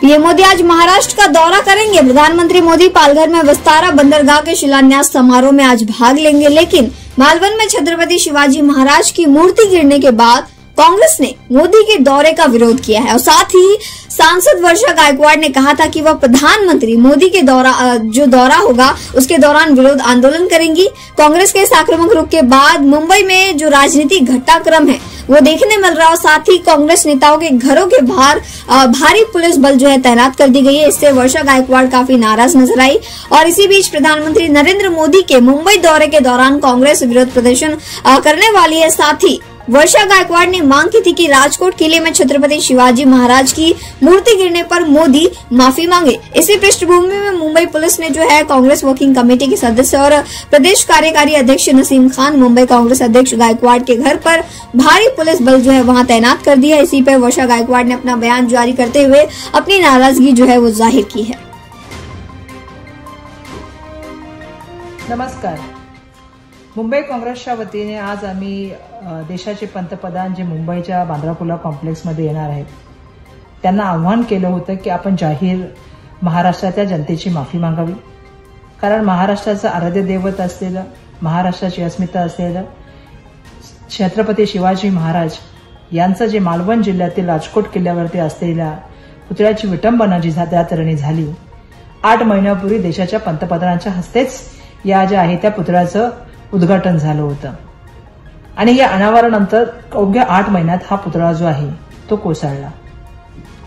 PM Modi आज महाराष्ट्र का दौरा करेंगे। प्रधानमंत्री मोदी पालघर में विस्तारा बंदरगाह के शिलान्यास समारोह में आज भाग लेंगे, लेकिन मालवन में छत्रपति शिवाजी महाराज की मूर्ति गिरने के बाद कांग्रेस ने मोदी के दौरे का विरोध किया है और साथ ही सांसद वर्षा गायकवाड़ ने कहा था कि वह प्रधानमंत्री मोदी के दौरा होगा उसके दौरान विरोध आंदोलन करेंगी। कांग्रेस के इस आक्रामक रुख के बाद मुंबई में जो राजनीतिक घटनाक्रम है वो देखने मिल रहा है और साथ ही कांग्रेस नेताओं के घरों के बाहर भारी पुलिस बल जो है तैनात कर दी गई है। इससे वर्षा गायकवाड़ काफी नाराज नजर आई और इसी बीच प्रधानमंत्री नरेंद्र मोदी के मुंबई दौरे के दौरान कांग्रेस विरोध प्रदर्शन करने वाली है। साथ ही वर्षा गायकवाड़ ने मांग की थी कि राजकोट किले में छत्रपति शिवाजी महाराज की मूर्ति गिरने पर मोदी माफी मांगे। इसी पृष्ठभूमि में मुंबई पुलिस ने जो है कांग्रेस वर्किंग कमेटी के सदस्य और प्रदेश कार्यकारी अध्यक्ष नसीम खान, मुंबई कांग्रेस अध्यक्ष गायकवाड़ के घर पर भारी पुलिस बल जो है वहां तैनात कर दिया। इसी पर वर्षा गायकवाड़ ने अपना बयान जारी करते हुए अपनी नाराजगी जो है वो जाहिर की है। नमस्कार। मुंबई काँग्रेसच्या वतीने आज आम्ही देशाचे पंतप्रधान जे मुंबईच्या बांद्रा कॉम्प्लेक्समध्ये येणार आहेत त्यांना आव्हान केलं होतं की आपण जाहीर महाराष्ट्राच्या जनतेची माफी मागावी, कारण महाराष्ट्राचं आराध्य दैवत असलेलं, महाराष्ट्राची अस्मिता असलेलं छत्रपती शिवाजी महाराज यांचं जे मालवण जिल्ह्यातील राजकोट किल्ल्यावरती असलेल्या पुतळ्याची विटंबना जी त्या तऱ्हेने झाली 8 महिन्यापूर्वी देशाच्या पंतप्रधानांच्या हस्तेच या ज्या आहे त्या पुतळ्याचं उद्घाटन झालं होतं आणि या अनावरणानंतर अवघ्या 8 महिन्यात हा पुतळा जो आहे तो कोसळला।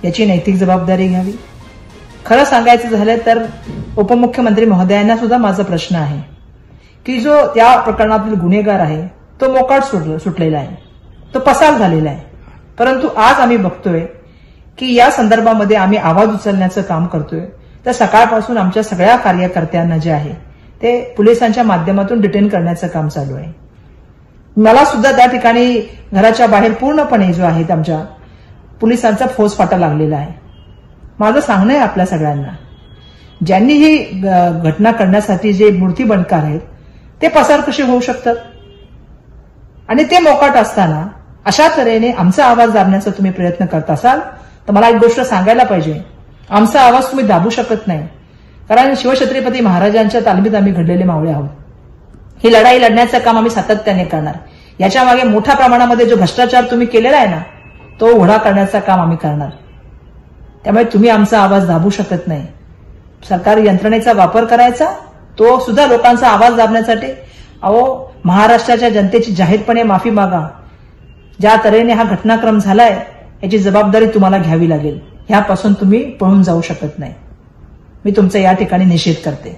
याची नैतिक जबाबदारी घ्यावी। खरं सांगायचं झालं तर उपमुख्यमंत्री महोदयांना सुद्धा माझा प्रश्न आहे की जो त्या प्रकरणातील गुन्हेगार आहे तो मोकाट सुटलेला आहे, तो पसार झालेला आहे, परंतु आज आम्ही बघतोय की या संदर्भामध्ये आम्ही आवाज उचलण्याचं काम करतोय। तर सकाळपासून आमच्या सगळ्या कार्यकर्त्यांना जे आहे ते पोलिसांच्या माध्यमातून डिटेन करण्याचं काम चालू आहे। मला सुद्धा त्या ठिकाणी घराच्या बाहेर पूर्णपणे जो आहे आमच्या पोलिसांचा फौजफाटा लागलेला आहे। माझं सांगणं आहे आपल्या सगळ्यांना, ज्यांनी ही घटना करण्यासाठी जे मूर्तीबंडकार आहेत ते पसार कसे होऊ शकतात आणि ते मोकाट असताना अशा तऱ्हेने आमचा आवाज दाबण्याचा तुम्ही प्रयत्न करत असाल तर मला एक गोष्ट सांगायला पाहिजे, आमचा आवाज तुम्ही दाबू शकत नाही, कारण शिवछत्रपती महाराजांच्या तालमीत आम्ही घडलेले मावळे आहोत। ही लढाई लढण्याचं काम आम्ही सातत्याने करणार। याच्या मागे मोठ्या प्रमाणामध्ये जो भ्रष्टाचार तुम्ही केलेला आहे ना तो उघडा करण्याचं काम आम्ही करणार। त्यामुळे तुम्ही आमचा आवाज दाबू शकत नाही। सरकारी यंत्रणेचा वापर करायचा तो सुद्धा लोकांचा आवाज दाबण्यासाठी। अहो, महाराष्ट्राच्या जनतेची जाहीरपणे माफी मागा। ज्या तऱ्हेने हा घटनाक्रम झालाय याची जबाबदारी तुम्हाला घ्यावी लागेल। ह्यापासून तुम्ही पळून जाऊ शकत नाही। मी तुमचा या ठिकाणी निषेध करते।